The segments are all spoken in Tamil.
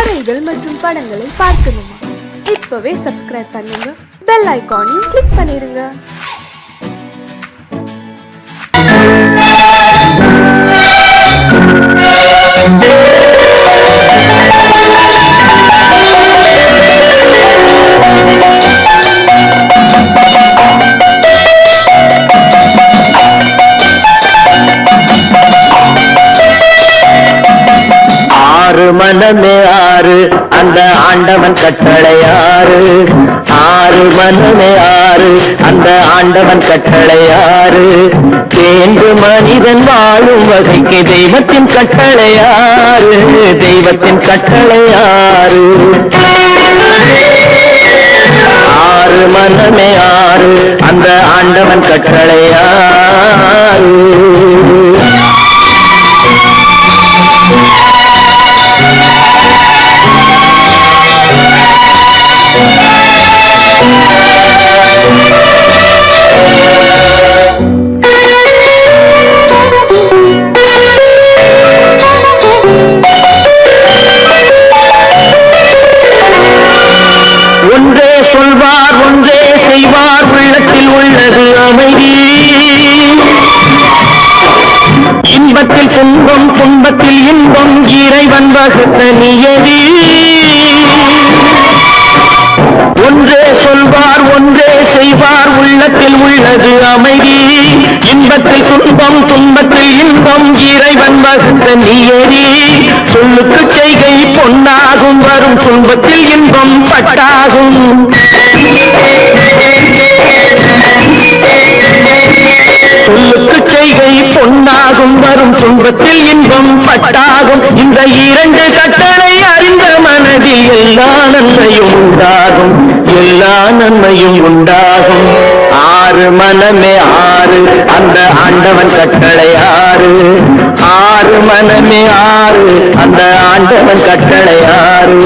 கதைகள் மற்றும் படங்களை பார்க்கணுமா? இப்பவே சப்ஸ்கிரைப் பண்ணுங்க, பெல் ஐகானையும் கிளிக் பண்ணிருங்க. மனமே ஆறு அந்த ஆண்டவன் கட்டளையாறு, ஆறு மனமே ஆறு அந்த ஆண்டவன் கட்டளையாறு. தேர்ந்து மனிதன் வாழும் வகைக்கு தெய்வத்தின் கட்டளையாறு, தெய்வத்தின் கட்டளையாறு. ஆறு மனமே ஆறு அந்த ஆண்டவன் கட்டளையாறு. ஒன்றே சொல்வார் ஒன்றே செய்வார், உள்ளத்தில் உள்ளது அமைதி. இன்பத்தில் துன்பம் துன்பத்தில் இன்பம், இறைவன் வகுத்த நியதி. ஒன்றே சொல்வார் ஒன்றே செய்வார், உள்ளத்தில் உள்ளது அமைதி. இன்பத்தில் துன்பம் துன்பத்தில் இன்பம், இறைவன் வகுத்த நியதி. சொல்லுக்கு செய்கை பொன்னாகும், வரும் துன்பத்தில் இன்பம் பட்டாகும். சொல்லுக்கு செய்கை பொன்னாகும், வரும் துன்பத்தில் இன்பம் பட்டாகும். இந்த இரண்டு கட்டளை அறிந்த மனதில் எல்லா நன்மையும் உண்டாகும், எல்லா நன்மையும் உண்டாகும். ஆறு மனமே ஆறு அந்த ஆண்டவன் கட்டளையாறு, ஆறு மனமே ஆறு அந்த ஆண்டவன் கட்டளையாறு.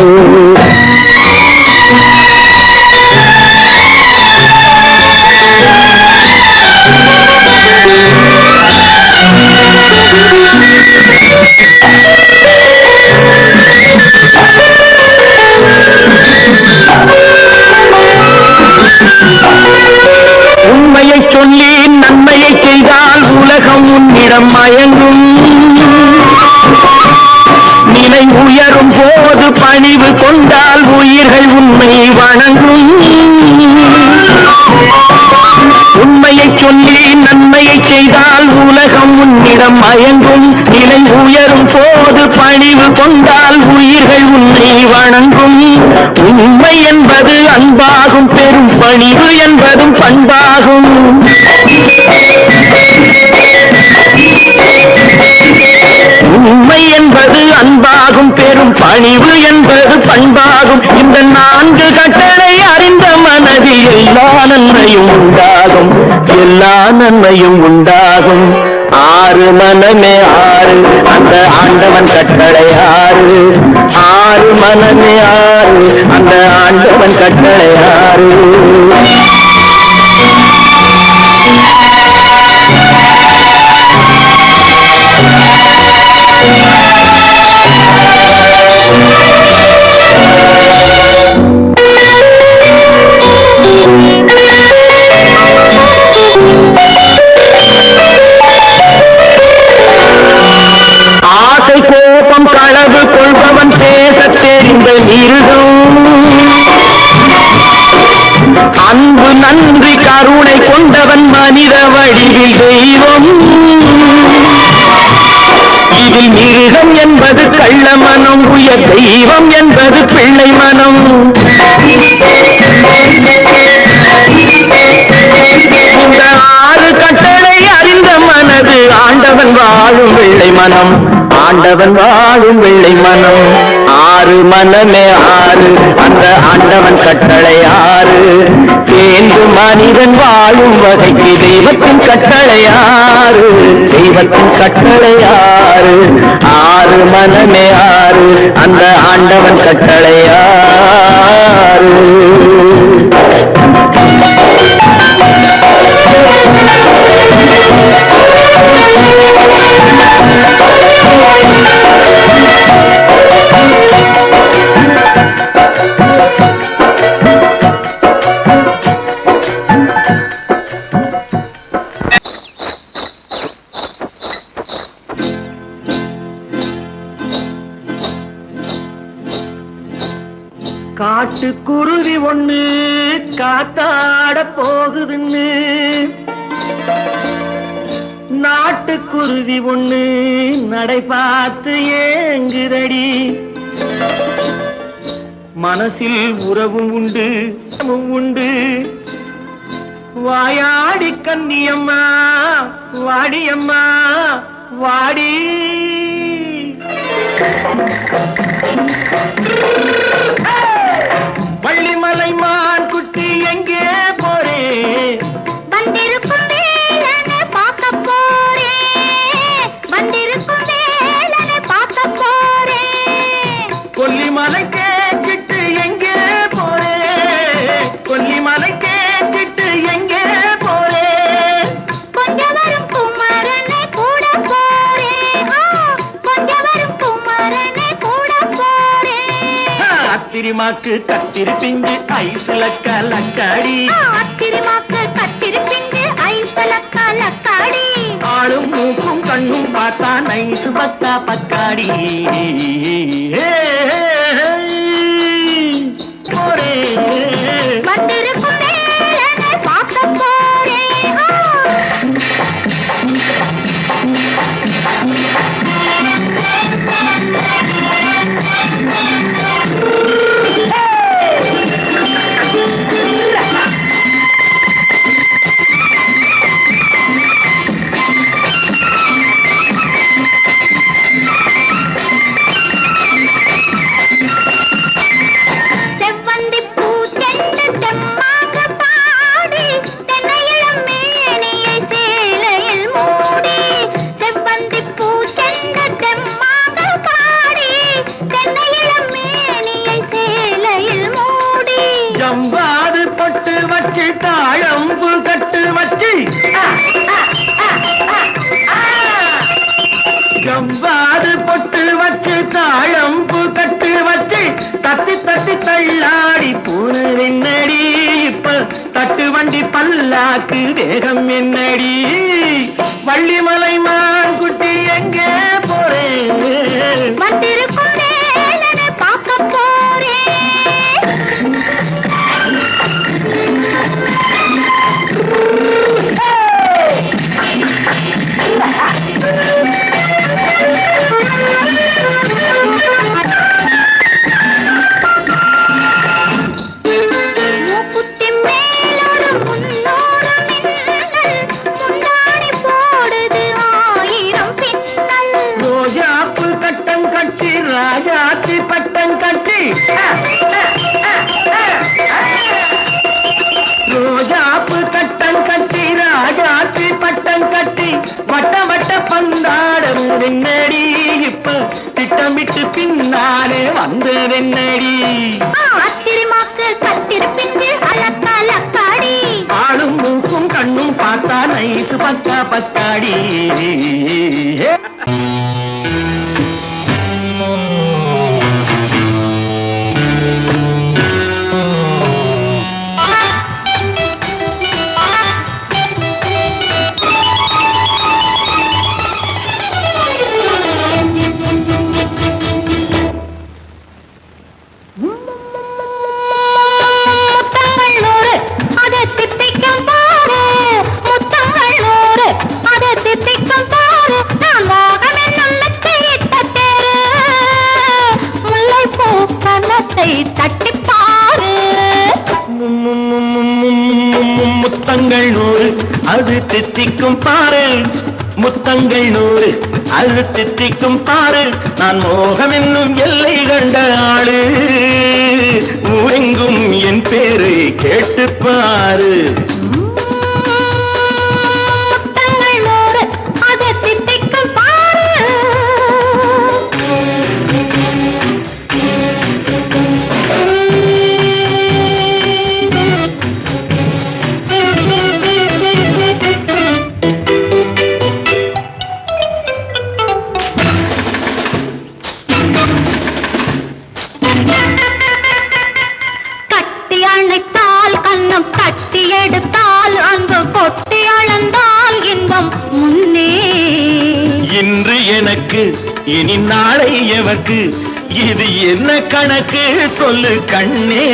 உண்மையை சொல்லி நன்மையை செய்தால் உலகம் உன்னிடம் மயங்கும். நிலை உயரும் போது பணிவு கொண்டால் உயிர்கள் உண்மை வணங்கும். உண்மையை சொல்லி நன்மையை செய்தால் உலகம் உன்னிடம் மயங்கும். நிலை உயரும் போது பணிவு கொண்டால் உயிர்கள் உன்னை வணங்கும். உண்மை என்பது அன்பாகும், பெரும் பணிவு என்பதும் பண்பாகும். உண்மை என்பது அன்பாகும், பெரும் பணிவு என்பது பண்பாகும். இந்த நான்கு கட்டளை அறிந்த மனதில் எல்லா நன்மையும் உண்டாகும், எல்லா நன்மையும் உண்டாகும். ஆறு மனமே ஆறு அந்த ஆண்டவன் கட்டளையாறு, ஆறு மனமே ஆறு அந்த ஆண்டவன் கட்டளையாறு. ஆசை கோபம் களவு கொள்பவன் பேச தெரிந்த மிருகம். அன்பு நன்றி கருணை கொண்டவன் மனித வடிவில் தெய்வம். இதில் மிருகம் என்பது கள்ள மனம், உயர் தெய்வம் என்பது பிள்ளை மனம். இந்த ஆறு கட்டளை அறிந்த மனது ஆண்டவன் வாழும் வெள்ளை மனம், ஆண்டவன் வாழும் வெள்ளை மனம். ஆறு மனமே ஆறு அந்த ஆண்டவன் கட்டளையாறு. தேர்ந்து மனிதன் வாழும் வகைக்கு தெய்வத்தின் கட்டளையாறு, தெய்வத்தின் கட்டளையாறு. ஆறு மனமே ஆறு அந்த ஆண்டவன் கட்டளையாறு. காட்டுக்குருவி ஒண்ணு காத்தாட போகுதுன்னு நாட்டுக்குருவி ஒண்ணு நடை பார்த்து ஏங்குதடி. மனசில் உறவும் உண்டு உண்டு. வாயாடி கன்னியம்மா வாடியம்மா வாடி. வள்ளிமலை மான் குட்டி எங்கே போறே? வந்திருக்கும் வேலனை பார்க்க போறேன். வந்திருக்கும் வேலனை பார்க்க போறேன். கொல்லிமலை கேச்சிட்டு எங்கே போறே? கொல்லிமலை கேச்சிட்டு எங்கே போறே? கொஞ்சம் வரும் குமரனை கூட போறேன். கொஞ்சம் வரும் குமரனை கூட போறேன். அத்திரிமாக்கு கத்திரி பிஞ்சு ஐசுல கலக்காடி. அத்திரிமாக்கு கத்திரி பிஞ்சு ஐசுல கலக்காடி. ஆளும் மூக்கும் கண்ணும் பார்த்தா நைசு பக்கா பக்காடி. போரே வந்திருக்கும் வேலனை பார்க்க போறேன். செவ்வந்தி பூ செண்டு தெம்மாக பாடி தென்னையிளம் மேனியை சேலையில் மூடி. செவ்வந்தி பூ செண்டு தெம்மாக பாடி தென்னையிளம் மேனியை சேலையில் மூடி. ஜம்பாது பொட்டு வச்சு தாழம்பு கட்டு வச்சு. ஜம்பாது பொட்டு வச்சு தாழம்பு கட்டு வச்சு தட்டி தட்டி தள்ளாடி பூன என்னடி. இப்ப தட்டு வண்டி பல்லாக்கு வேகம் என்னடி. வள்ளிமலை மான் குட்டி எங்கே போறேன்? வந்திருக்கும் வேலனை பார்க்க போறேன். மூக்குத்தி மேலோடு முன்னோடு மின்னல். முந்தாணி போடுது ஆயிரம் பின்னல். ரோஜாப்பு கட்டம் கட்டி ராஜாத்தி பட்டம் கட்டி. ரோஜாப்பு கட்டம் கட்டி ராஜாத்தி பட்டம் கட்டி வட்ட வட்ட பந்தாடம் என்னடி. இப்ப திட்டமிட்டு பின்னாலே வந்ததென்னடி. அத்திரிமாக்கு கத்திரி பிஞ்சு அலக்காடி. ஆளும் மூக்கும் கண்ணும் பார்த்தா நைசு பக்கா பக்காடி. முத்தங்கள் நூறு அதை தித்திக்கும் பாரு. முத்தங்கள் நூறு அதை தித்திக்கும் பாரு. நான் மோகம் என்னும் மெத்தையிட்ட தேரு. முல்லைப்பூ கன்னத்தை தட்டிப் பாரு. முத்தங்கள் நூறு அது தித்திக்கும் பாரு. முத்தங்கள் நூறு அது தித்திக்கும் பாரு. நான் மோகம் என்னும் எல்லை கண்ட ஆளு. ஊரெங்கும் என் பேரை கேட்டு பாரு. முத்தங்கள் நூறு அதை தித்திக்கும் பாரு. கட்டி அணைத்தால் கண்ணம் கட்டி எடுத்தால் அன்பு கொட்டி அளந்தால் இன்பம் முன்னே. இன்று எனக்கு இனி நாளை எவர்க்கு இது என்ன கணக்கு சொல்லு கண்ணே.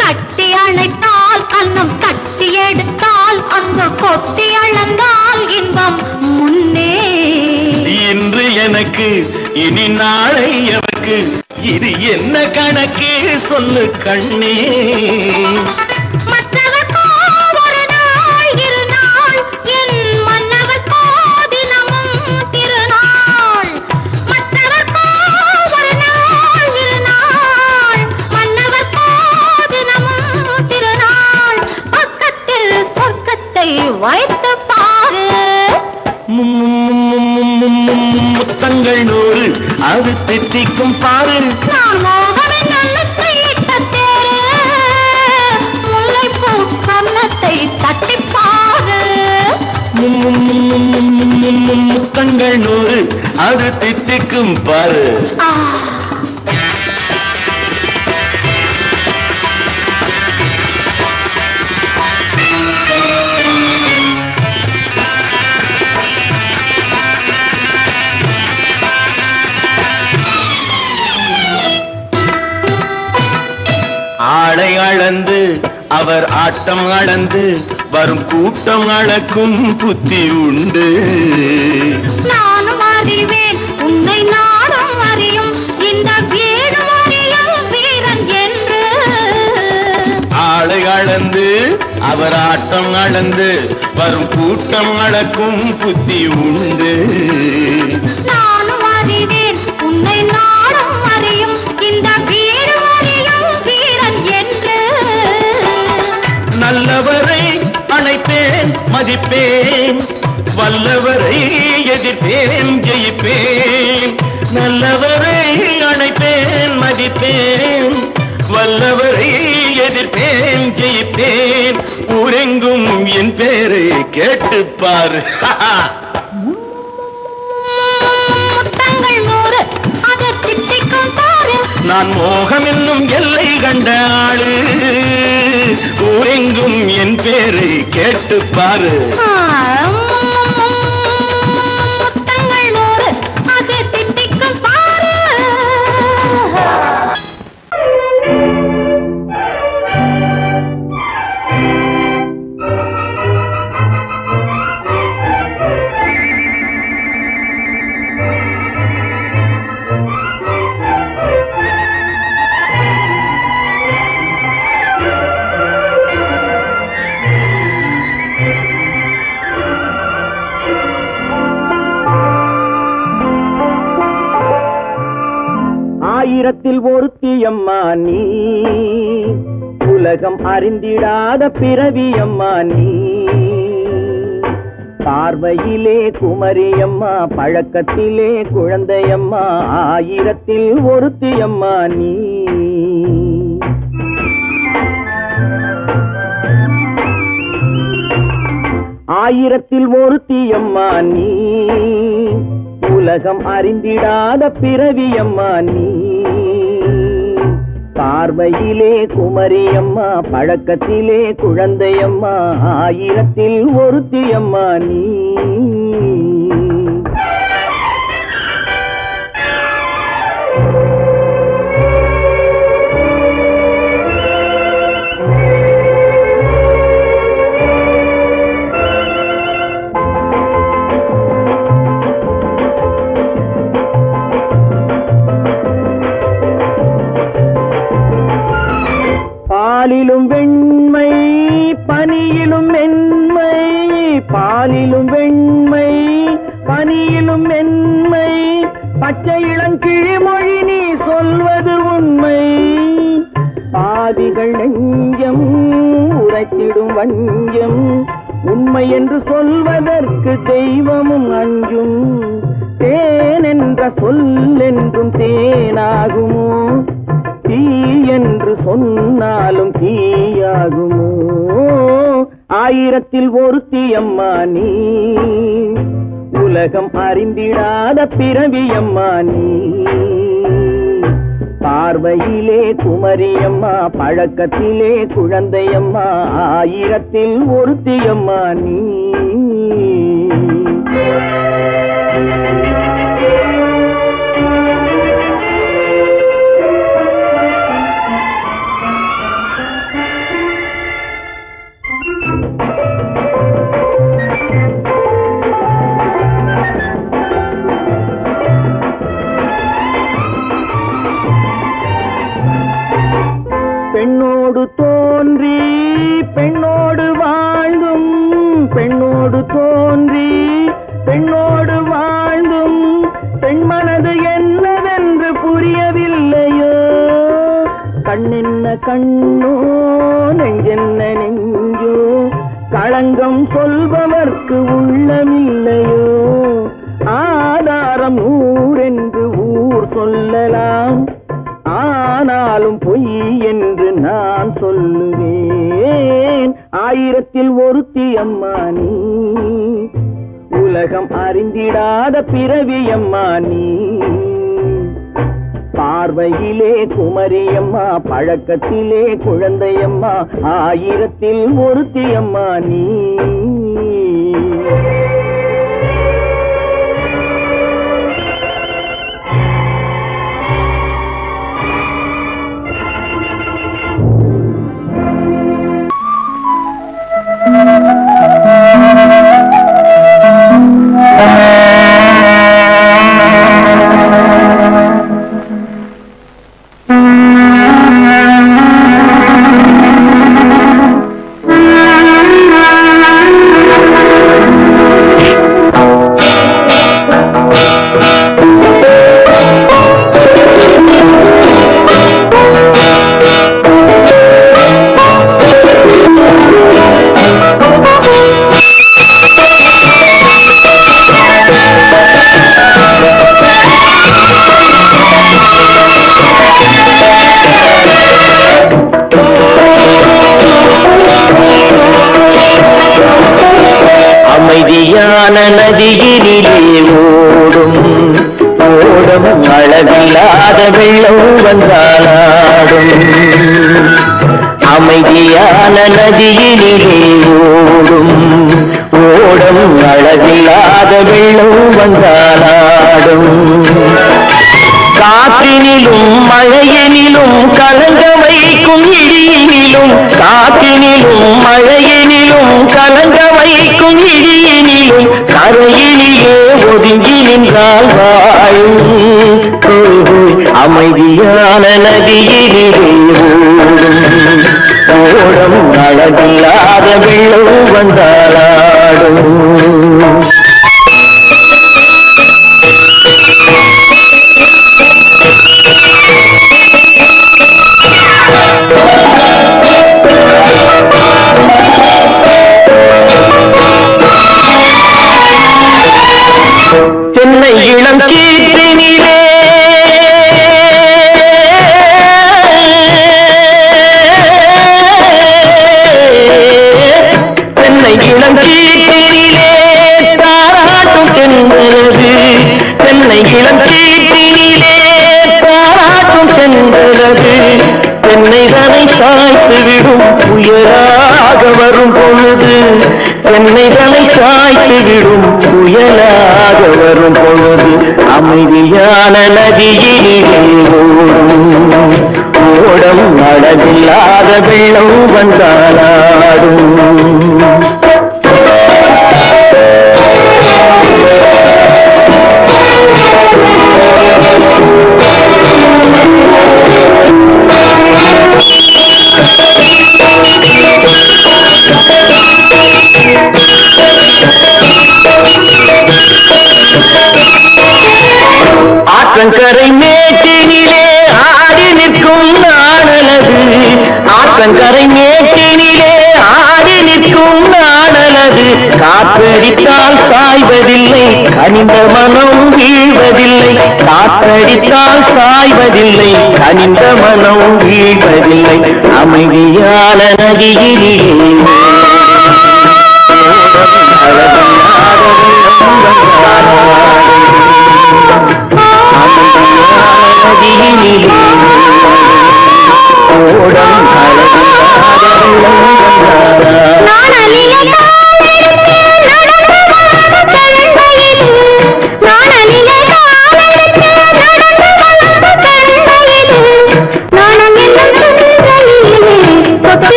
கட்டி அணைத்தால் கண்ணம் கட்டி எடுத்தால் அந்த கொட்டி அளந்தால் இன்பம் முன்னே. இன்று எனக்கு இனி நாளை எவருக்கு, இது என்ன கணக்கு சொல்லு கண்ணே. மற்றவர்க்கோ ஒரு நாள் இரு நாள், என் மன்னவர்க்கோ தினமும் திருநாள். மற்றவர்க்கோ ஒரு நாள் இரு நாள், மன்னவர்க்கோ தினமும் திருநாள். பக்கத்தில் சொர்க்கத்தை வைத்து பாரு. முத்தங்கள் 100 அது தித்திக்கும் பாரு. நான் மோகனின் நல்லத்தை இட்ட தேரு, முல்லைப்பூ கன்னத்தை தட்டிப் பாரு. முத்தங்கள் 100 அது தித்திக்கும் பாரு. ஆ, ஆளை அளந்து அவர் ஆட்டம் அளந்து வரும் கூட்டம் அளக்கும் புத்தி உண்டு. நானும் அறிவேன் உன்னை நானும் அறியும் இந்த வீடும் அறியும் வீரன் என்று. ஆளை அளந்து அவர் ஆட்டம் அளந்து வரும் கூட்டம் அளக்கும் புத்தி உண்டு. நானும் அறிவேன் உன்னை நானும் அறியும் இந்த வீடும் அறியும் வீரன் என்று. நல்லவரை அணைப்பேன் மதிப்பேன், வல்லவரை எதிர்ப்பேன் ஜெயிப்பேன். நல்லவரை அணைப்பேன் மதிப்பேன், வல்லவரை எதிர்ப்பேன் ஜெயிப்பேன். ஊரெங்கும் என் பேரை கேட்டுப்பார். முத்தங்கள் 100 அதை தித்திக்கும் பாரு. நான் மோகம் என்னும் எல்லை கண்ட ஆளு, ஊரெங்கும் என் பேரை கேட்டுப்பாரு. முத்தங்கள் 100 அதை தித்திக்கும் பாரு. ஆயிரத்தில் ஒருத்தி அம்மா நீ, உலகம் அறிந்திடாத பிறவி அம்மா நீ. பார்வையிலே குமரியம்மா, பழக்கத்திலே குழந்தையம்மா. ஆயிரத்தில் ஒருத்தி அம்மா நீ. ஆயிரத்தில் ஒருத்தி அம்மா நீ, உலகம் அறிந்திடாத பிறவி அம்மா நீ. பார்வையிலே குமரியம்மா, பழக்கத்திலே குழந்தையம்மா. ஆயிரத்தில் ஒருத்தி அம்மா நீ. பாலிலும் வெண்மை பனியிலும் மென்மை, பாலிலும் வெண்மை பனியிலும் மென்மை. பச்சை இளங்கிழிமொழி நீ சொல்வது உண்மை. பாதிகள் நெஞ்சம் உரைத்திடும் வஞ்சம், உண்மை என்று சொல்வதற்கு தெய்வமும் அஞ்சும். தேன் என்ற சொல் என்றும் தேனாகுமோ, தீ என்று சொன்னாலும் தீயாகுமோ. ஆயிரத்தில் ஒருத்தி அம்மா நீ, உலகம் அறிந்திடாத பிறவி அம்மா நீ. பார்வையிலே குமரியம்மா, பழக்கத்திலே குழந்தையம்மா. ஆயிரத்தில் ஒருத்தி அம்மா நீ. பெண்ணோடு தோன்றி பெண்ணோடு வாழ்ந்தும் பெண்ணோடு தோன்றி பெண்ணோடு வாழ்ந்தும் பெண்மனது என்னவென்று புரியவில்லையோ கண்ணென்ன கண்ணோ நெஞ்சென்ன நெஞ்சோ களங்கம் சொல்பவர்க்கு உள்ளமில்லையோ ஆதாரம் ஊரென்று ஊர் சொல்லலாம் ஆனாலும் பொய் என்று நான் சொல்லுவேன் ஆயிரத்தில் ஒருத்தி அம்மா நீ உலகம் அறிந்திடாத பிறவி அம்மா நீ பார்வையிலே குமரியம்மா பழக்கத்திலே குழந்தையம்மா ஆயிரத்தில் ஒருத்தி அம்மா நீ அமைதியான நதியினிலே ஓடும் ஓடும் அளவில்லாத வெள்ளம் வந்தாலாடும் அமைதியான நதியினிலே ஓடும் ஓடும் அளவில்லாத வெள்ளம் வந்தாலாடும் காற்றினிலும் மழையினிலும் கலங்க வைக்கும் இடியினிலும் காற்றினிலும் மழையினிலும் கலங்க வைக்கும் இடியினிலும் கரையினிலே ஒதுங்கி நின்றால் வாழும் அமைதியான நதியினிலே ஓடும் அழகில்லாத வெள்ளம் வந்தாலாடும் தென்னை இளம் கீற்றினிலே தென்னை இளம் கீற்றினிலே தாராட்டும் சென்றது தென்னை இளம் கீற்றினிலே தாராட்டும் சென்றது தென்னை தனை சாய்த்து விடும் புயலாக வரும் பொழுது தென்னை தனை சாய்த்து விடும் புயலாக வரும் பொழுது அமைதியான நதியிலே ஓடும் அழகில்லாத வெள்ளம் வந்தாலாடும் ஆற்றங்கரை மேட்டினிலே ஆடி நிற்கும் நாணலது ஆற்றங்கரை மேட்டினிலே ஆடி நிற்கும் நாணலது காற்றடித்தால் சாய்வதில்லை கனிந்த மனம் வீழ்வதில்லை காற்றடித்தால் சாய்வதில்லை கனிந்த மனம் வீழ்வதில்லை அமைதியான நதியிலே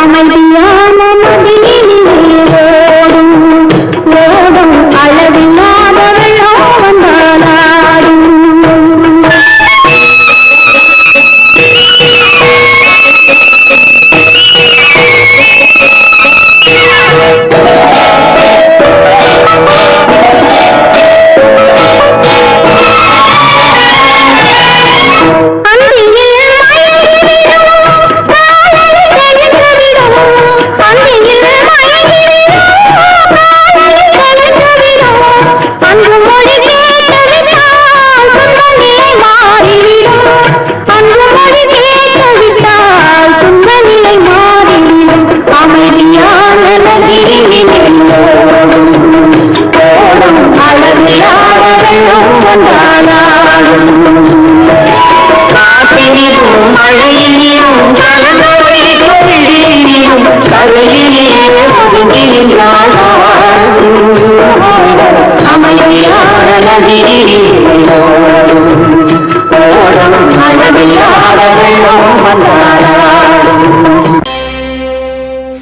அமைதியான நதியிலே ஓடும்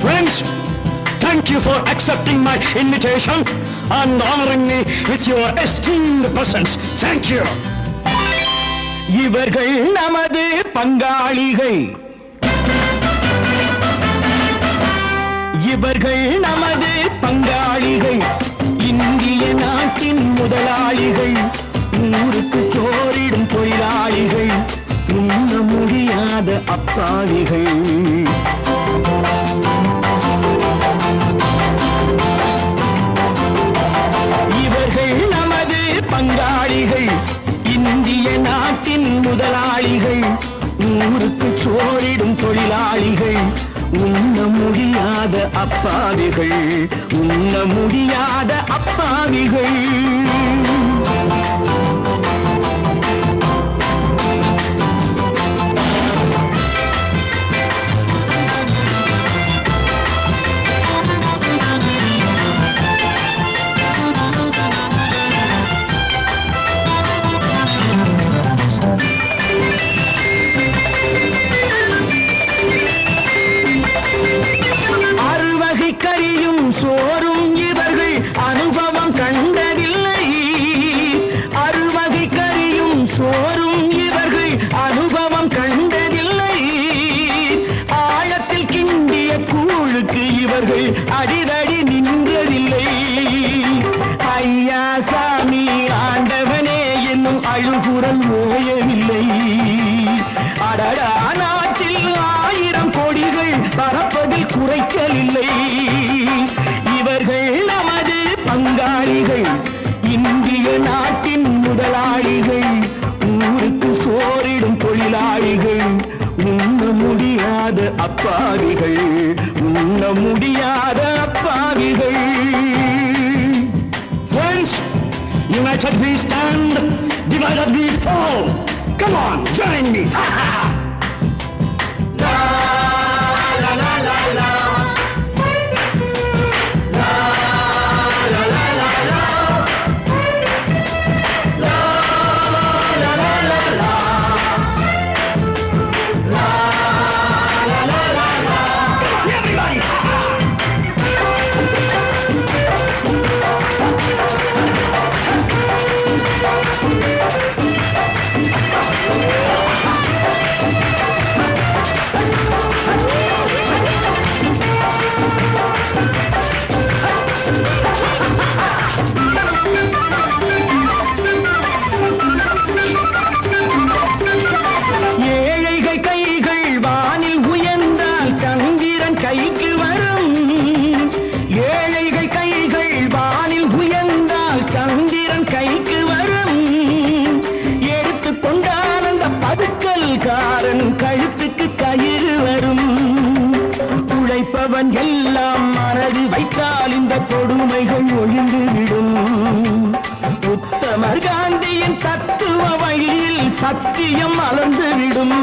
Friends, thank you for accepting my invitation and honoring me with your esteemed presence. Thank you. இவர்கள் நமது பங்காளிகள், இவர்கள் நமது பங்காளிகள், இந்திய நாட்டின் முதலாளிகள், ஊருக்கு சோறிடும் தொழிலாளிகள், உண்ண முடியாத அப்பாவிகள். இவர்கள் நமது பங்காளிகள், இந்திய நாட்டின் முதலாளிகள், ஊருக்கு சோறிடும் தொழிலாளிகள், உண்ண முடியாத அப்பாவிகள், உண்ண முடியாத அப்பாவிகள். கறியும் சோறும் இவர்கள் அனுபவம் கண்டதில்லை. அறுவகை கறியும் சோறும் இவர்கள் அனுபவம் கண்டதில்லை. ஆழத்தில் கிண்டிய கூழுக்கு இவர்கள் அடிதடி நின்றதில்லை. ஐயா சாமி ஆண்டவனே என்னும் அழுகுரல் ஓயவில்லை. அடடா நாட்டில் 1000 கோடிகள் பறப்பதில் குறைச்சலில்லை. இவர்கள் நமது பங்காளிகள், இந்திய நாட்டின் முதலாளிகள், ஊருக்கு சோறிடும் தொழிலாளிகள், உண்ண முடியாத அப்பாவிகள், உண்ண முடியாத அப்பாவிகள். Friends, united we stand, divided we fall. Come on, join me. கழுத்துக்கு கயிறு வரும். உழைப்பவன் எல்லாம் மனது வைத்தால் இந்த கொடுமைகள் ஒழிந்துவிடும். உத்தமர் காந்தியின் தத்துவ வழியில் சத்தியம் மலர்ந்துவிடும்.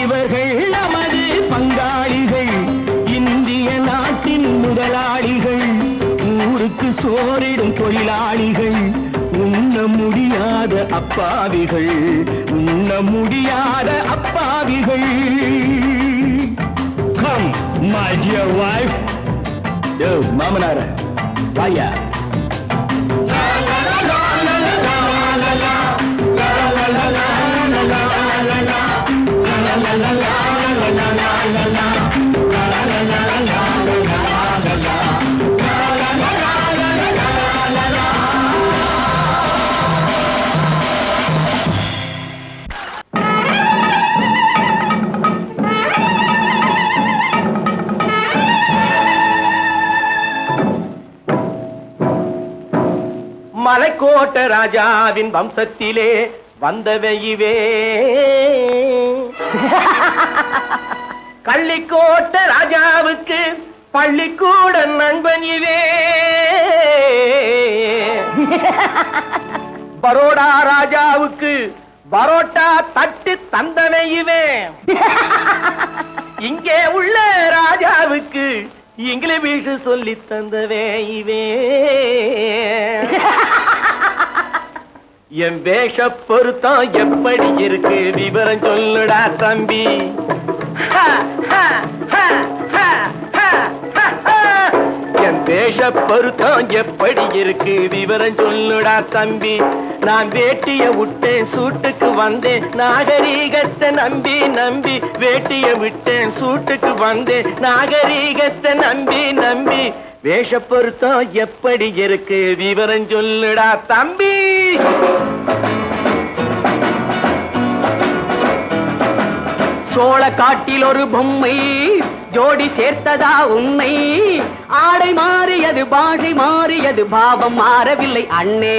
இவர்கள் நமது பங்காளிகள், இந்திய நாட்டின் முதலாளிகள், ஊருக்கு சோறிடும் தொழிலாளிகள், உண்ண முடியாத அப்பாவிகள், உண்ண முடியாத அப்பாவிகள். Come, my dear wife. Yo, மாமனார வாயா. மலைக்கோட்ட ராஜாவின் வம்சத்திலே வந்தவையுவே, கள்ளிக்கோட்ட ராஜாவுக்கு பள்ளிக்கூட நண்பன் இவே. பரோடா ராஜாவுக்கு பரோட்டா தட்டு தந்தனையுவே. இங்கே உள்ள ராஜாவுக்கு இங்கிலீஷ் சொல்லி தந்தவே இவே. என் வேஷ பொருத்தம் எப்படி இருக்கு விவரம் சொல்லுடா தம்பி. என் வேஷ பொருத்தம் எப்படி இருக்கு விவரம் சொல்லுடா தம்பி. நான் வேட்டிய விட்டேன் சூட்டுக்கு வந்தேன் நாகரீகத்தை நம்பி நம்பி. வேட்டிய விட்டேன் சூட்டுக்கு வந்தேன் நாகரீகத்தை நம்பி நம்பி. வேஷ பொருத்தம் எப்படி இருக்கு விவரம் சொல்லுடா தம்பி. சோழ காட்டில் ஒரு பொம்மை ஜோடி சேர்த்ததா உன்னை. ஆடை மாறியது பாஷை மாறியது பாவம் மாறவில்லை அண்ணே.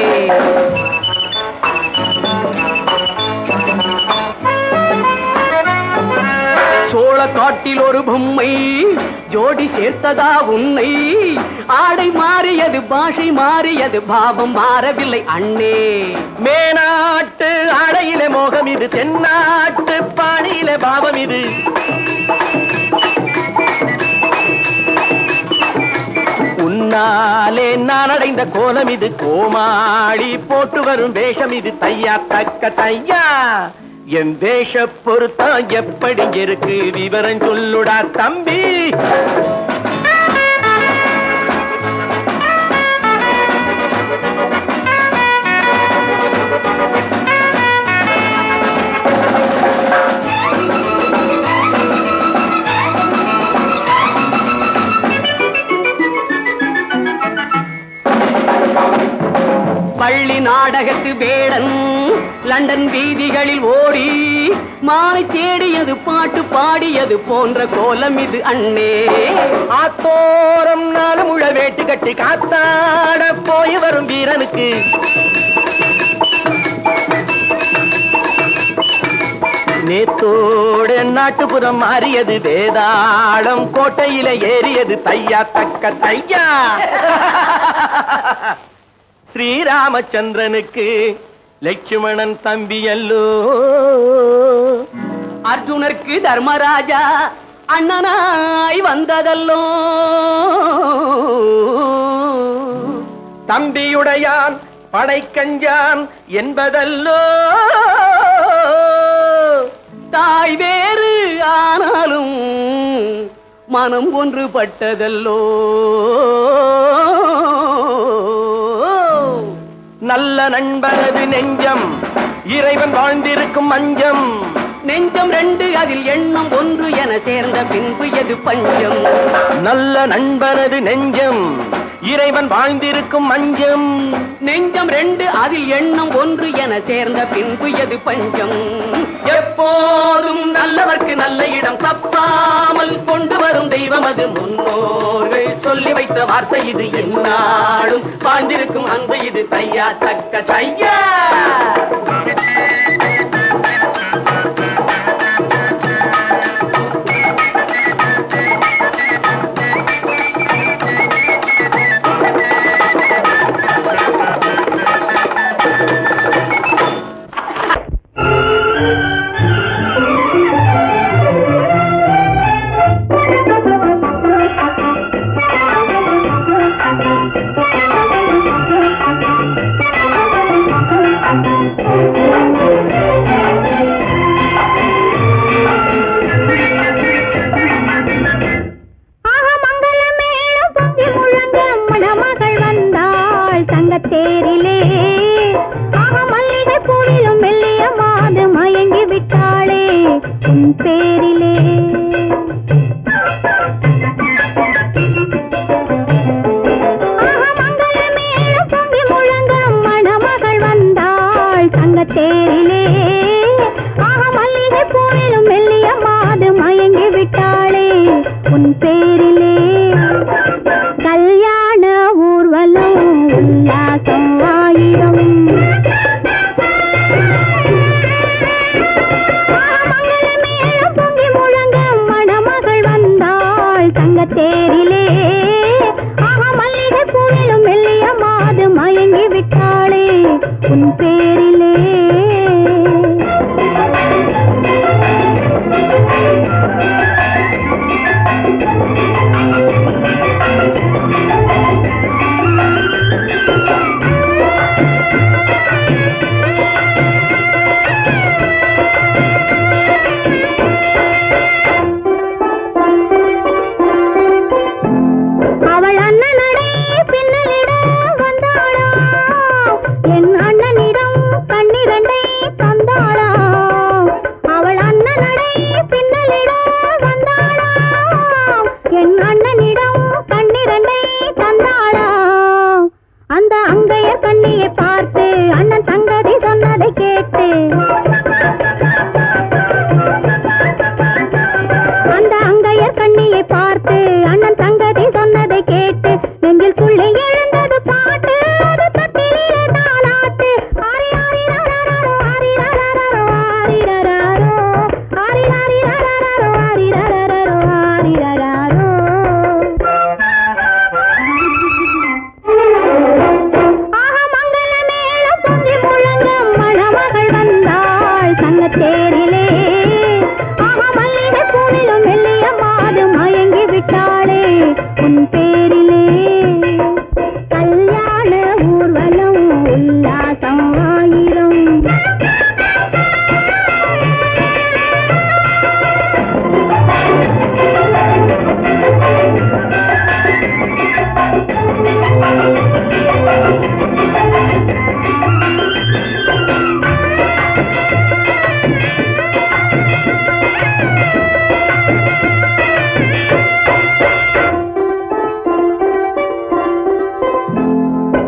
சோழ காட்டில் ஒரு பொம்மை ஜோடி சேர்த்ததா உன்னை. ஆடை மாறியது பாஷை மாறியது பாவம் மாறவில்லை அண்ணே. மேனாட்டு ஆடையிலே மோகம் இது தென்னாட்டு பாணியிலே பாவம் இது. உன்னாலே நான் அடைந்த கோலம் இது. கோமாளி போட்டு வரும் வேஷம் இது. தையா தக்க தையா. என் வேஷ பொருத்தம் எப்படி இருக்கு விவரம் சொல்லுடா தம்பி. பள்ளி நாடகத்து வேடன் லண்டன் வீதிகளில் ஓடி மாலை தேடியது பாட்டு பாடியது போன்ற கோலம் இது அண்ணே. ஆத்தோரம் நாலு முழ வேட்டு கட்டி காத்தாட போய் வரும் வீரனுக்கு நேத்தோடு நாட்டுப்புறம் மாறியது. வேதாளம் கோட்டையில ஏறியது. தையா தக்க தையா. ஸ்ரீராமச்சந்திரனுக்கு லட்சுமணன் தம்பி அல்லோ. அர்ஜுனருக்கு தர்மராஜா அண்ணனாய் வந்ததல்லோ. தம்பியுடையான் படைக்கஞ்சான் என்பதல்லோ. தாய் வேறு ஆனாலும் மனம் ஒன்றுபட்டதல்லோ. நல்ல நண்பனது நெஞ்சம் இறைவன் வாழ்ந்திருக்கும் மஞ்சம். நெஞ்சம் ரெண்டு அதில் எண்ணம் ஒன்று என சேர்ந்த பின்பு எது பஞ்சம். நல்ல நண்பனது நெஞ்சம் இறைவன் வாழ்ந்திருக்கும் மஞ்சம். நெஞ்சம் ரெண்டு அதில் எண்ணம் ஒன்று என சேர்ந்த பின்பு எது பஞ்சம். எப்போதும் நல்லவர்க்கு நல்ல இடம் தப்பாமல் கொண்டு வரும் தெய்வம் அது. முன்னோர்கள் சொல்லி வைத்த வார்த்தை இது. என்னாலும் வாழ்ந்திருக்கும் அன்பு இது. தையா தக்க தையா. அங்கையர் கண்ணியை பார்த்து அண்ணன் சங்கதி சொன்னதை கேட்டு அந்த அங்கையர் கண்ணியை பார்த்து அண்ணன் சங்கதி சொன்னதை கேட்டு நெஞ்சில் துள்ளி எழுந்தது பாட்டு அது தட்டிலே தாலாட்டு ஆரி ஆரி ரரரரோ ஆரி ரரரரோ ஆரி ரரரோ ஆரி ஆரி ரரரரோ ஆரி ரரரரோ ஆரி ரரரோ ஆஹா மங்கள மேளம் பொங்கி முழங்கும் மணமகள் வந்தாள் சங்கத்தேரிலே ஆஹா மல்லிகை பூவிலும் மெல்லிய மாது மயங்கி விட்டாளே உன் பேரிலே கல்யாண ஊர்வலம் உல்லாசம் ஆயிரம்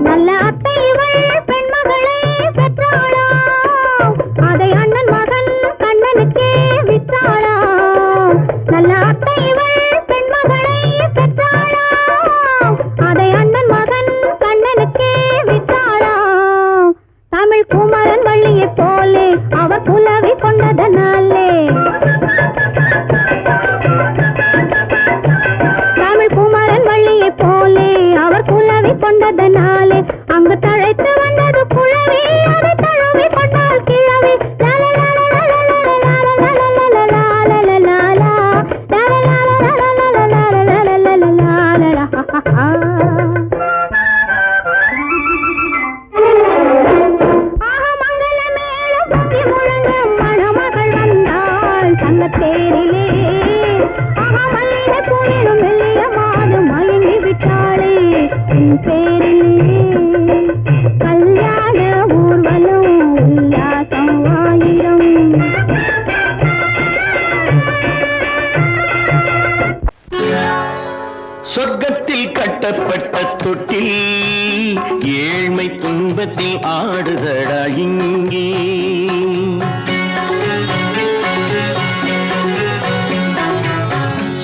நல்ல அத்தை இவள் பெண்மகளை பெற்றாளாம் அதை அண்ணன் மகன் கண்ணனுக்கே விற்றாளாம் நல்ல அத்தை இவள் பெண்மகளை பெற்றாளாம் அதை அண்ணன் மகன் கண்ணனுக்கே விற்றாளாம் தமிழ் குமரன் வள்ளியைப் போலே அவர் புலவி கொண்டதனாலே தமிழ் குமரன் வள்ளியைப் போலே அவர் குலவி கொண்டதனாலே அங்கு தழைத்து வந்தது குழவி அதை தழுவி கொண்டால் கிழவி மணமகள் வந்தாள் சங்கத்தேரிலே ஆஹா மல்லிகை பூவிலும் மெல்லிய மாது மயங்கி விட்டாளே உன் பேரிலே கல்யாண ஊர்வலம் உல்லாசம் ஆயிரம் சொர்க்கத்தில் கட்டப்பட்ட தொட்டில் ஏழ்மை துன்பத்தில் ஆடுதடா இங்கே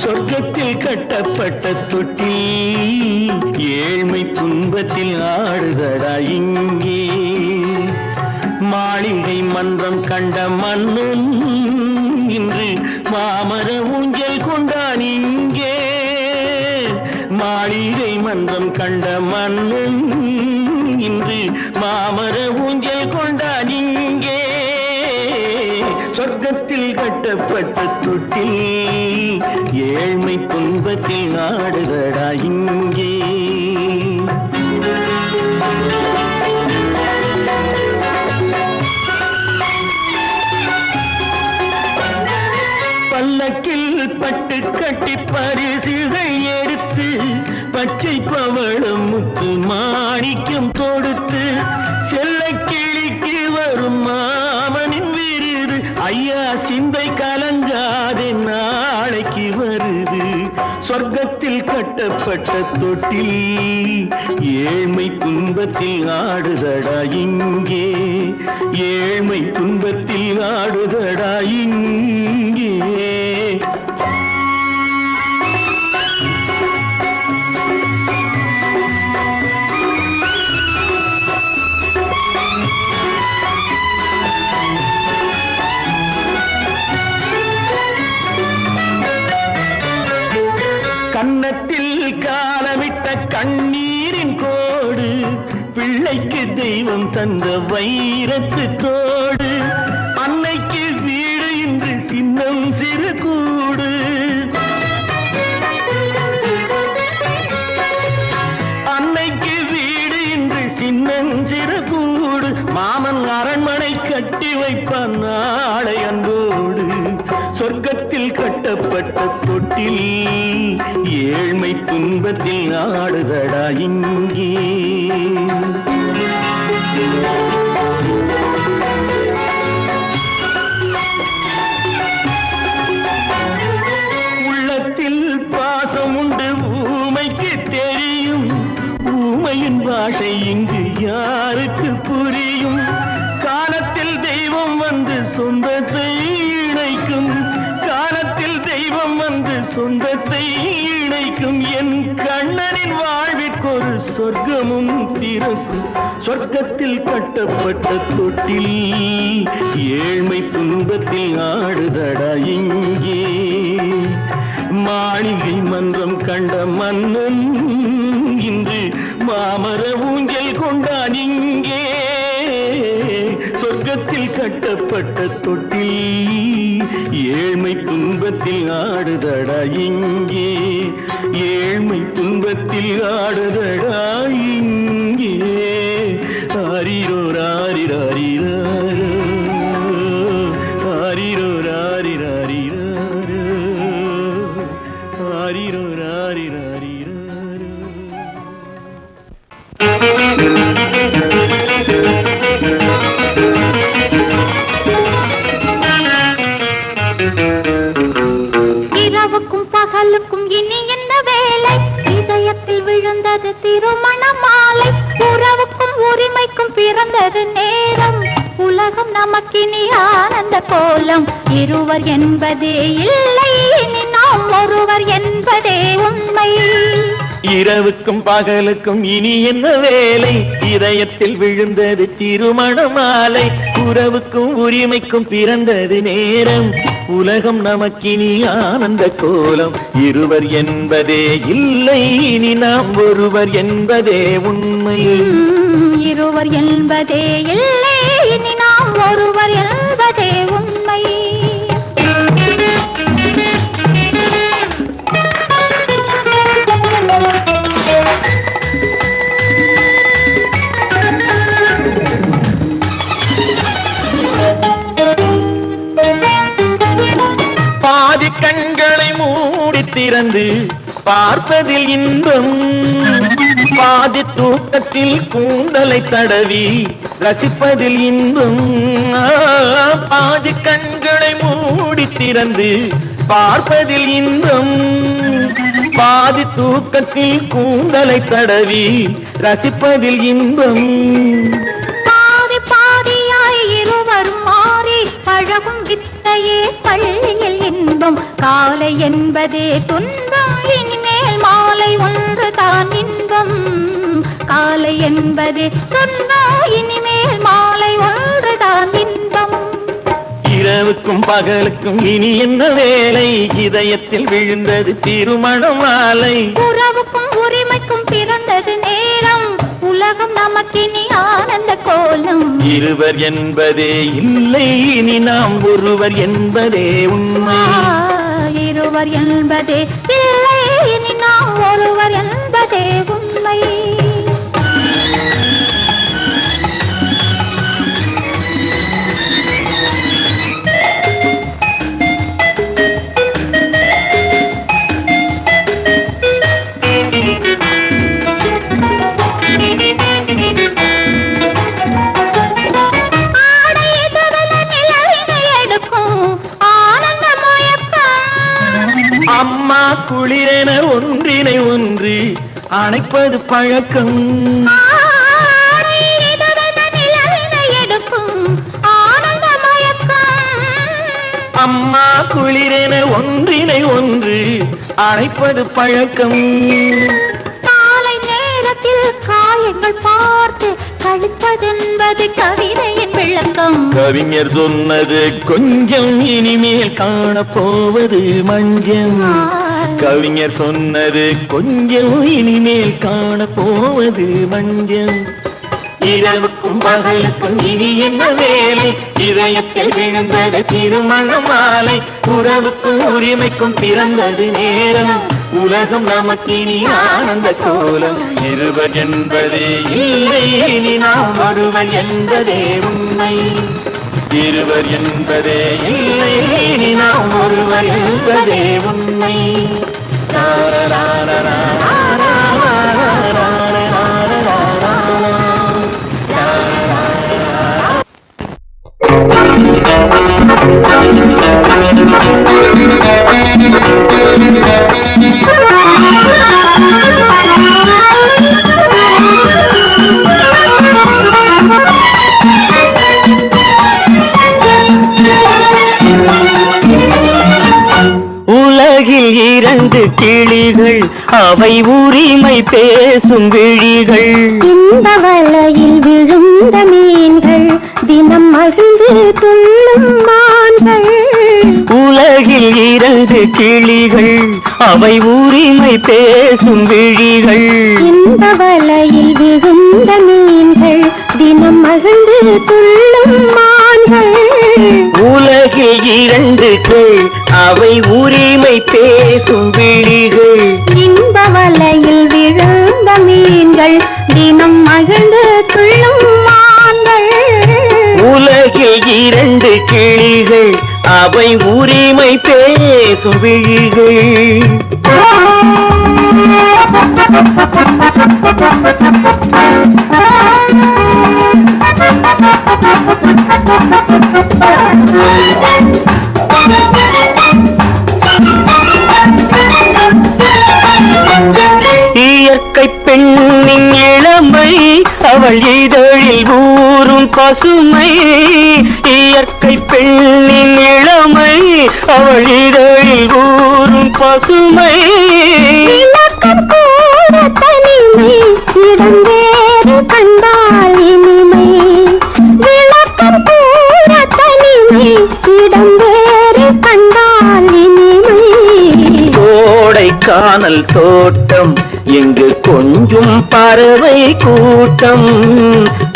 சொர்க்கத்தில் கட்டப்பட்ட தொட்டில் ஏழ்மை துன்பத்தில் ஆடுதடா இங்கே மாளிகை மன்றம் கண்ட மன்னன் இன்று மாமர ஊஞ்சல் கொண்டான் இங்கே மாளிகை மன்றம் கண்ட மன்னன் இன்று மாமர ஊஞ்சல் கொண்டான் இங்கே சொர்க்கத்தில் கட்டப்பட்ட தொட்டில் ஏழ்மை துன்பத்தில் ஆடுதடா இங்கே பல்லக்கில் பட்டு கட்டி பரிசுகள் எடுத்து பச்சை பவளம் முத்து மாணிக்கம் தொடுத்து செல்ல கிளிக்கு வரும் மாமனின் விருது ஐயா சிந்தை கலங்காதே நாளைக்கு வருது சொர்க்கத்தில் கட்டப்பட்ட தொட்டில் ஏழ்மை துன்பத்தில் ஆடுதடா இங்கே ஏழ்மை துன்பத்தில் ஆடுதடா இங்கே கன்னத்தில் காலமிட்ட கண்ணீரின் கோடு பிள்ளைக்கு தெய்வம் தந்த வைரத்து தோடு அன்னைக்கு வீடு இன்று சின்னம் சிறு கூடு அன்னைக்கு வீடு இன்று சின்னஞ்சிறு கூடு மாமன் அரண்மனை கட்டி வைப்பான் நாளை அன்போடு சொர்க்கத்தில் கட்டப்பட்ட தொட்டில் ஏழ்மை துன்பத்தில் ஆடுதடா இங்கே உள்ளத்தில் பாசம் உண்டு ஊமைக்கு தெரியும் ஊமையின் பாஷை இங்கு சொர்க்கமும் திறக்கும் சொர்க்கத்தில் கட்டப்பட்ட தொட்டில் ஏழ்மை துன்பத்தில் ஆடுதடா இங்கே மாளிகை மன்றம் கண்ட மன்னன் இன்று மாமர ஊஞ்சல் கொண்டான் இங்கே சொர்க்கத்தில் கட்டப்பட்ட தொட்டில் ஏழ்மை துன்பத்தில் ஆடுதடா இங்கே ஏழ்மை துன்பத்தில் ஆடுதடா இங்கே ஆரிரோ ராரிராரிராரோ ஆரிரோ ராரிராரிராரோ ஆரிரோ ராரிராரிராரோ இரவுக்கும் பகலுக்கும் இனி என்ன வேலை இதயத்தில் விழுந்தது திருமண மாலை உறவுக்கும் உரிமைக்கும் பிறந்தது நேரம் உலகம் நமக்கினி ஆனந்த கோலம் இருவர் என்பதே இல்லை இனி நாம் ஒருவர் என்பதே உண்மை இரவுக்கும் பகலுக்கும் இனி என்ன வேலை இதயத்தில் விழுந்தது திருமண மாலை உறவுக்கும் உரிமைக்கும் பிறந்தது நேரம் உலகம் நமக்கினி ஆனந்த கோலம் இருவர் என்பதே இல்லை இனி நாம் ஒருவர் என்பதே உண்மை இருவர் என்பதே இல்லை இனி நாம் ஒருவர் என்பதே உண்மை பாதி கண்களை மூடி திறந்து பார்ப்பதில் இன்பம் பாதி தூக்கத்தில் கூந்தலை தடவி ரசிப்பதில் இன்பம் பாதி கண்களை மூடி திறந்து பார்ப்பதில் இன்பம் பாதி தூக்கத்தில் கூந்தலை தடவி ரசிப்பதில் இன்பம் பாதி பாதியாய் இருவர் மாறி பழகும் வித்தையே பள்ளியில் இன்பம் காலை என்பதே துன்பம் இனிமேல் மாலை ஒன்று தான் இன்பம் காலை என்பதே துன்பம் இனிமேல் மாலை ஒன்று தான் இன்பம் இரவுக்கும் பகலுக்கும் இனி என்ன வேலை இதயத்தில் விழுந்தது திருமண மாலை உறவுக்கும் உரிமைக்கும் பிறந்தது நேரம் உலகம் நமக்கினி ஆனந்த கோலம் இருவர் என்பதே இல்லை இனி நாம் ஒருவர் என்பதே உண்மை இருவர் என்பதே இல்லை இனி நாம் ஒருவர் என்பதே உண்மை அம்மா குளிரென ஒன்றினை ஒன்று அணைப்பது பழக்கம் அம்மா குளிரென ஒன்றினை ஒன்று அணைப்பது பழக்கம் காலை நேரத்தில் காயங்கள் பார்த்து கழிப்பதென்பது கவிதையின் விளக்கம் கவிஞர் சொன்னது கொஞ்சம் இனிமேல் காணப்போவது மஞ்சம் கவிஞர் சொன்னது கொஞ்சம் இனிமேல் காணப்போவது மஞ்சம் இரவுக்கும் பகலுக்கும் இனி என்ன வேலை இதயத்தில் விழுந்தது திருமண மாலை உறவுக்கும் உரிமைக்கும் பிறந்தது நேரம் உலகம் நமக்கினி ஆனந்த கோலம் இருவர் என்பதே இல்லை இனி நாம் ஒருவர் என்பதே உண்மை இருவர் என்பதே இல்லை இனி நாம் ஒருவர் என்பதே உண்மை உலகில் இரண்டு கிளிகள் அவை உரிமை பேசும் விழிகள் இந்த வலையில் விழுந்த மீன்கள் தினம் மகிழ்ந்து துள்ளும் மான்கள் உலகில் 2 கிளிகள் அவை உரிமை பேசும் விழிகள் இந்த வலையில் விழுந்த மீன்கள் தினம் மகிழ்ந்து துள்ளும் மான்கள் உலகில் 2 கிளை அவை உரிமை பேசும் விழிகள் இந்த வலையில் விழுந்த மீன்கள் தினம் மகிழ்ந்து துள்ளும் மான்கள் உலகில் 2 கிளிகள் அவை உரிமை பேசும் விழிகள் இயற்கை பெண்ணின் இளமை அவள் இதழில் ஊறும் பசுமை இயற்கை பெண்ணின் இளமை அவள் இதழில் ஊறும் பசுமை விளக்கம் கூற தனிமை இடம் வேறு கண்டால் இனிமை விளக்கம் கூற தனிமை இடம் வேறு கண்டால் இனிமை கோடைக்கானல் தோட்டம் எங்கு கொஞ்சும் பறவை கூட்டம்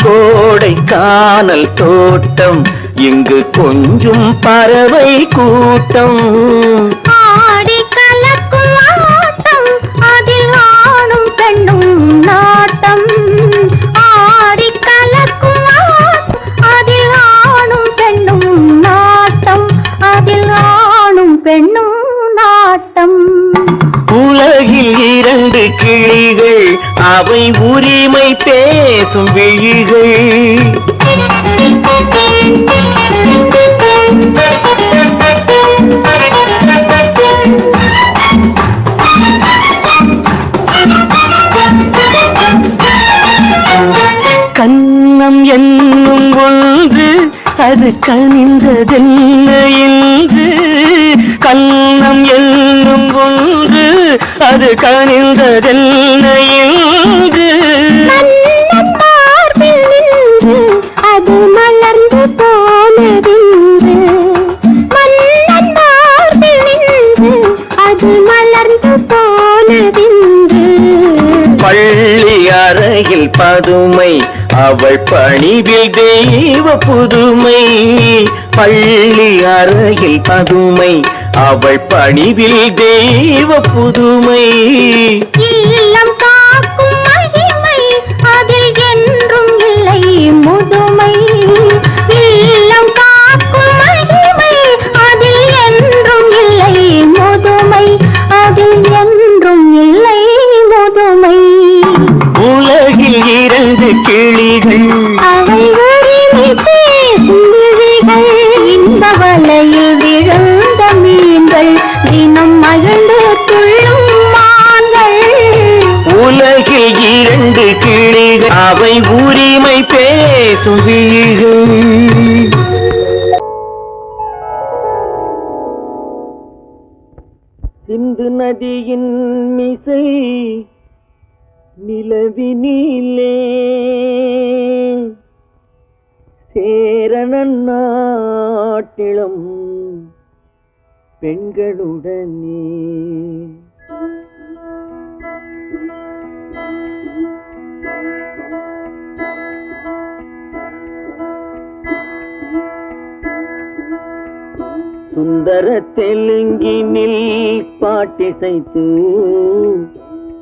கோடைக்கானல் தோட்டம் எங்கு கொஞ்சும் பறவை கூட்டம் ஆடி கலக்கும் ஆட்டம் அதில் ஆணும் பெண்ணும் நாட்டம் ஆடி கலக்கும் ஆட்டம் அதில் ஆணும் பெண்ணும் நாட்டம் அதில் ஆணும் பெண்ணும் நாட்டம் உலகில் 2 கிளிகள் அவை உரிமை பேசும் விழிகள் கன்னம் என்னும் ஒன்று அது கனிந்ததென்ன என்று கன்னம் என்னும் ஒன்று அது கனிந்ததென்ன என்று மார்பில் நின்று அது மலர்ந்து போனதென்று மன்னன் மார்பில் நின்று அது மலர்ந்து போனதென்று பள்ளி அறையில் பதுமை அவள் பணிவில் தெய்வ புதுமை பள்ளி அறையில் பதுமை அவள் பணிவில் தெய்வ புதுமை இல்லம் காக்கும் மகிமை அதில் என்றும் இல்லை முதுமை இல்லம் காக்கும் மகிமை அதில் என்றும் இல்லை முதுமை அதில் என்றும் இல்லை முதுமை உலகில் 2 கிளிகள் அவை உரிமை பேசும் விழிகள் இந்த வலையில் விழுந்த மீன்கள் தினம் மகிழ்ந்து துள்ளும் மான்கள் உலகில் 2 கிளிகள் அவை உரிமை பேசும் விழிகள் சிந்து நதியின் மிசை நிலவினிலே சேரணன் நாட்டிலும் பெண்களுடனே சுந்தர தெலுங்கினில் பாட்டிசைத்து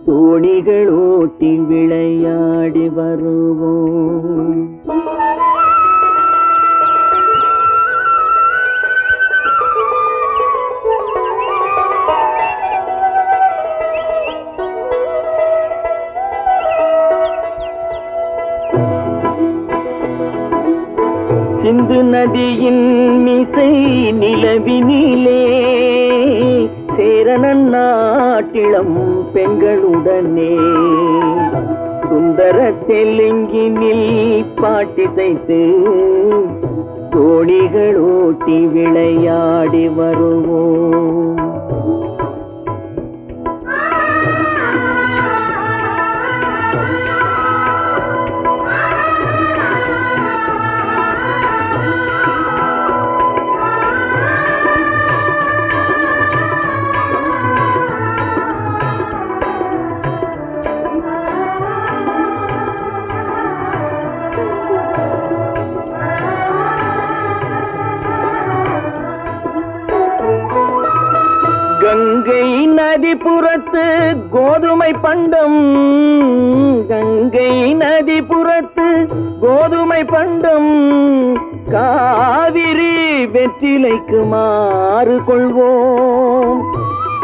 தோணிகள் ஓட்டி விளையாடி வருவோம் சிந்து நதியின் மிசை நிலவினிலே சேரணன் நாட்டிளம் பெண்களுடனே சுந்தர தெலுங்கினில் பாட்டிசைத்து தோணிகள் ஓட்டி விளையாடி வருவோம் புறத்து கோதுமை பண்டம், கங்கை நதி புறத்து கோதுமை பண்டம், காவிரி வெற்றிலைக்கு மாறு கொள்வோம்.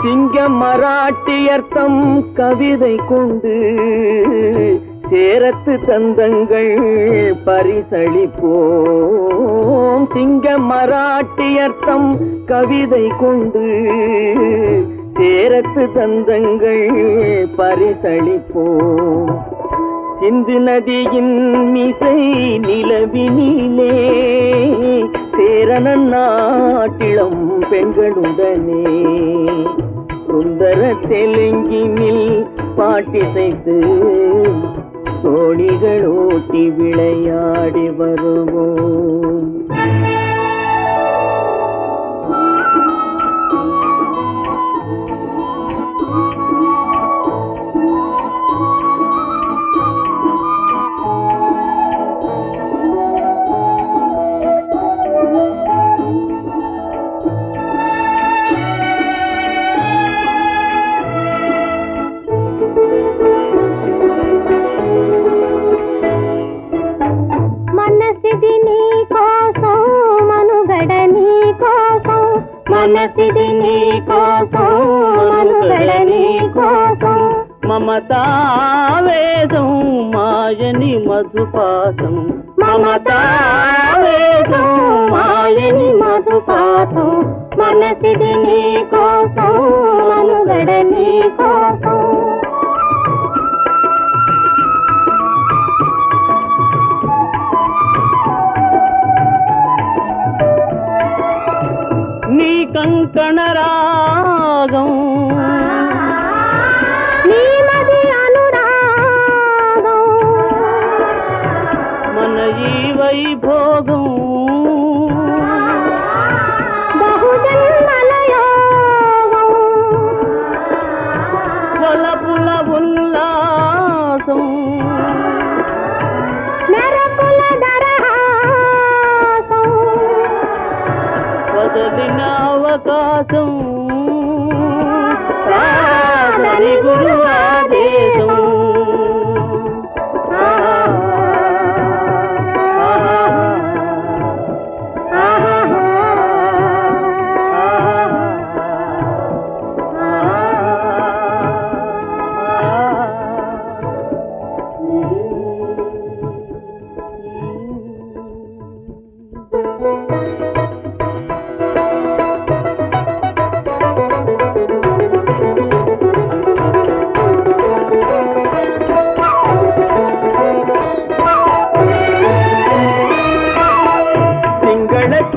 சிங்கம் மராட்டியர்த்தம் கவிதை கொண்டு சேரத்து தந்தங்கள் பரிசளிப்போம். சிங்கம் மராட்டியர்த்தம் கவிதை கொண்டு சேரத்து தந்தங்கள் பரிசளிப்போம். சிந்து நதியின் மிசை நிலவினிலே சேரணன் நாட்டிளம் பெண்களுடனே சுந்தர தெலுங்கினில் பாட்டிசைத்து தோணிகள் ஓட்டி விளையாடி வருவோம். మనసిది నీ కోసం మనుగడ నీ కోసం మమతావేదం మాయని మధుపాసం మమతావేదం మాయని మధుపాసం మనసిది నీ కోసం మనుగడ నీ కోసం నీ కంకణ రాగం నీ మది అనురాగం మన ఈ వైభోగం బహుజన్మల యోగం వలపుల ఉల్లాసం మెరపుల దరహాసం వదలిన అవకాశం కాదని గురు ఆదేశం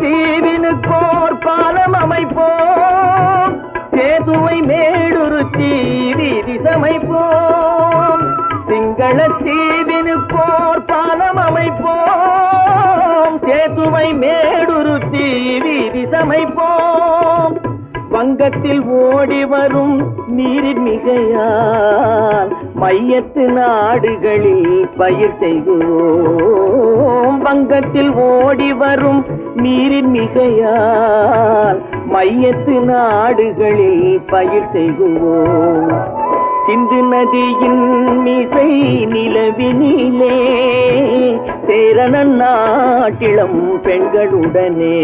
தீவினுக்கோர் பாலம் அமைப்போம், சேதுவை மேடுருத்தி வீதி சமைப்போம். சிங்கள தீவினுக்கோர் பாலம் அமைப்போம், சேதுவை மேடுருத்தி வீதி சமைப்போம். வங்கத்தில் ஓடி வரும் நீரின் மிகையால் மையத்து நாடுகளில் பயிர் செய்வோம். வங்கத்தில் ஓடி வரும் நீரின் மிகையால் மையத்து நாடுகளில் பயிர் செய்வோம். சிந்து நதியின் மிசை நிலவினிலே சேரணன் நாட்டிளம் பெண்களுடனே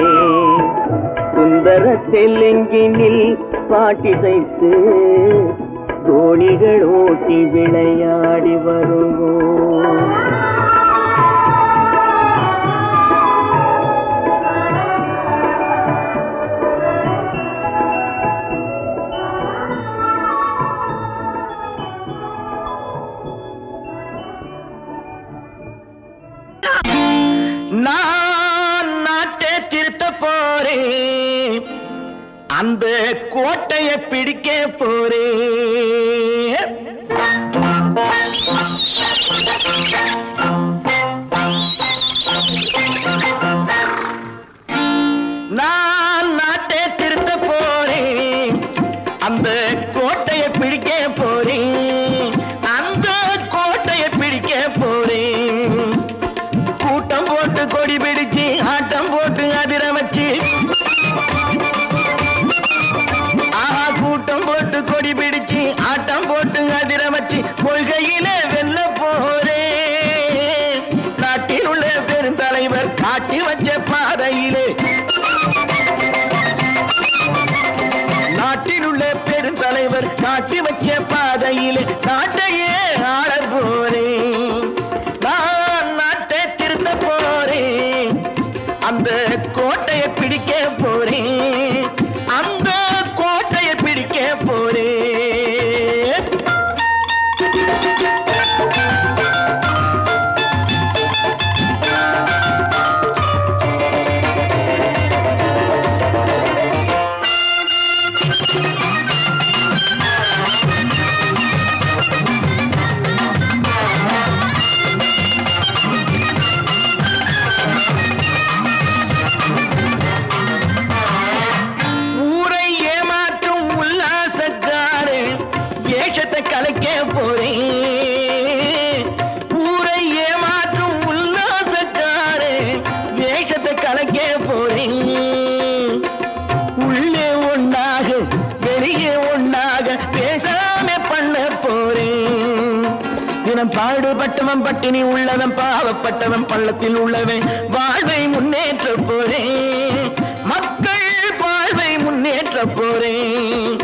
சுந்தர தெலுங்கினில் பாட்டிசைத்து தோணிகள் ஓட்டி விளையாடி வருவோம். நான் நாட்டை திருத்த போறேன், அந்த கோட்டையை பிடிக்க போறேன். நான் நாட்டை திருத்த போறேன், அந்த கோட்டையை பிடிக்க போறேன், அந்த கோட்டையை பிடிக்க போறேன். கூட்டம் போட்டு கொடி பிடிச்சு ஆட்டம் போட்டு அதிர வச்சு, கூட்டம் போட்டு கொடி பிடிச்சு காட்டி வச்ச பாதையிலே நாட்டில் உள்ள பெருந்தலைவர் காட்டி வச்ச பாதையிலே நாட்டையே ஆள போறேன். நான் நாட்டை திருத்த போறேன். அந்த கோட்டையை பிடிக்க போறேன். அந்த கோட்டையை பிடிக்க போறேன். ஊரை ஏமாற்றும் உல்லாசக்காரன் வேஷத்தை கலைக்க போறேன். ஊரை ஏமாற்றும் உல்லாசக்காரன் வேஷத்தை கலைக்க போறேன். உள்ளே ஒண்ணாக வெளியே ஒண்ணாக பேசாம பண்ண போறேன். தினம் பாடுபட்டவன் பட்டினி உள்ளவன் பாவப்பட்டவன் பள்ளத்தில் உள்ளவன் வாழ்வை முன்னேற்ற போறேன். மக்கள் வாழ்வை முன்னேற்ற போறேன்.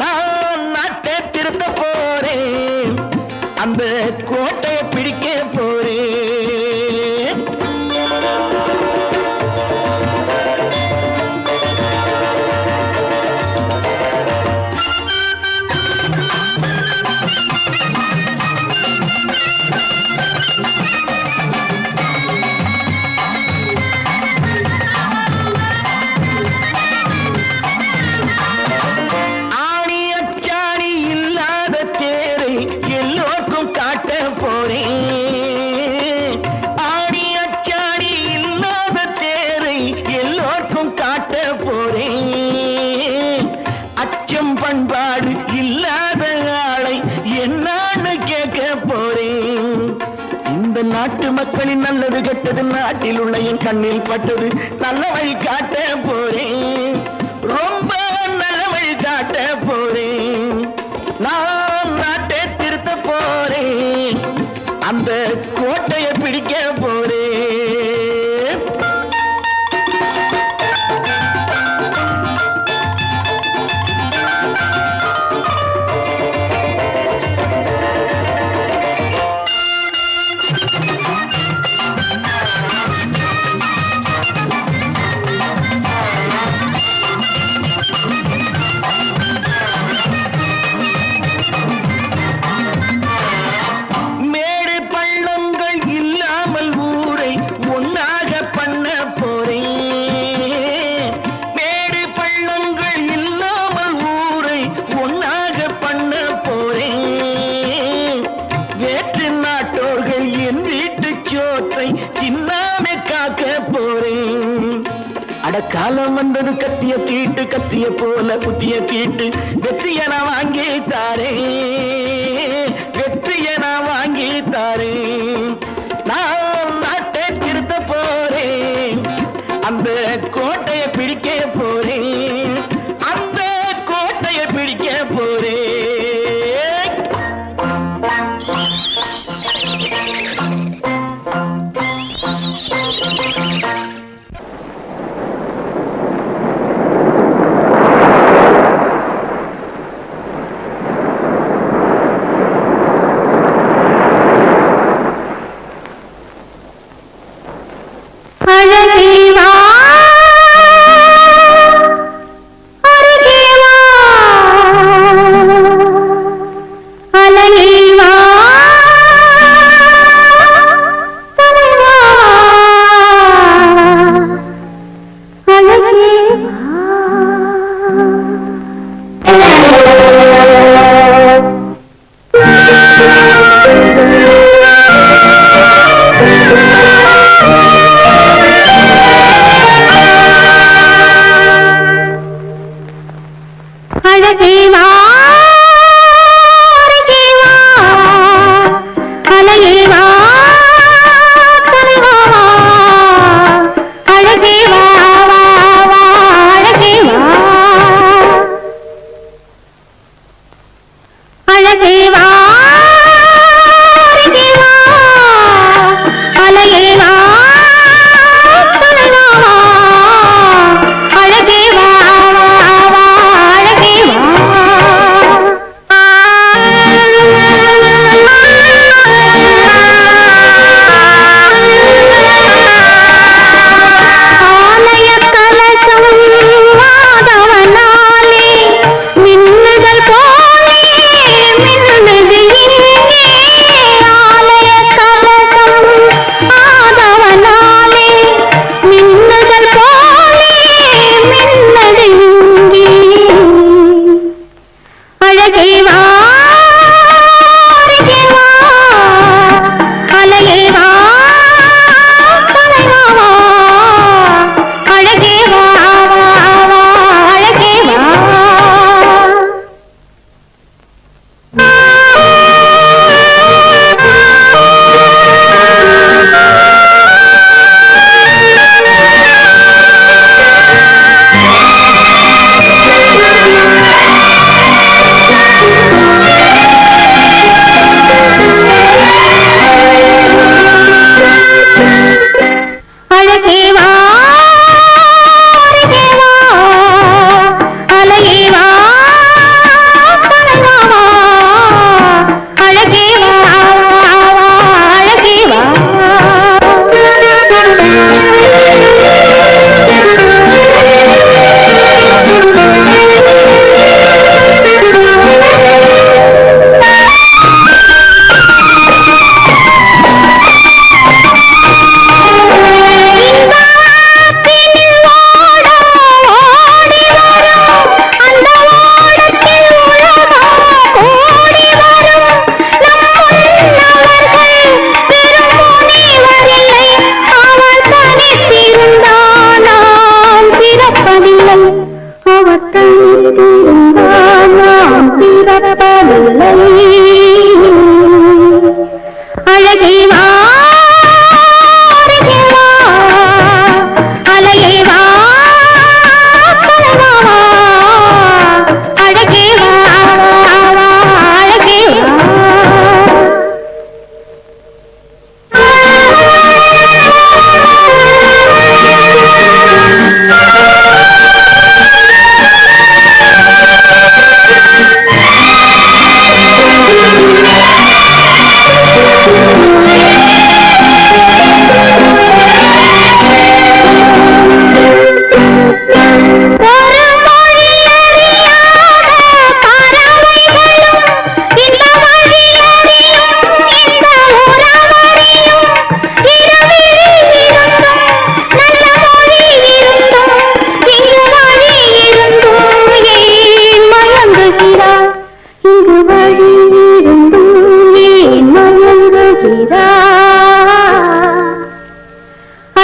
நான் நாட்டை திருத்த போறேன். அந்த கோட்டையை பிடிக்க போறேன். ஆணி அச்சாணி இல்லாத தேரை எல்லோருக்கும் காட்ட போறேன். ஆணி அச்சாணி இல்லாத தேரை எல்லோருக்கும் காட்ட போறேன். அச்சம் பண்பாடு இல்லாத ஆளை என்னான்னு கேட்க போறேன். இந்த நாட்டு மக்களின் நல்லது கெட்டது நாட்டில் உள்ள என் கண்ணில் பட்டது நல்ல வழி காட்ட போறேன். ரொம்ப நல்ல வழி காட்ட போறேன். நான் நாட்டை திருத்த போறேன். அந்த கோட்டையை பிடிக்க போறேன். மேடு பள்ளங்கள் இல்லாமல் ஊரை ஒன்னாக பண்ண போறேன். மேடு பள்ளங்கள் இல்லாமல் ஊரை ஒன்னாக பண்ண போறேன். வேற்று நாட்டோர்கள் என் வீட்டு சோற்றை தின்னாம காக்க போறேன். அடக்காலம் வந்தது கத்திய தீட்டு கத்திய போல புத்திய தீட்டு வெற்றிய நான் வாங்கி தாரேன். வெற்றிய நான் வாங்கி தாரேன். நான் நாட்டை திருத்த போறேன். அந்த கோட்டையை பிடிக்க போறேன். அந்த கோட்டையை பிடிக்க போறேன். அழகே வா அருகே வா அழகே வா தலைவா அழகே வா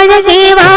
அழகே வா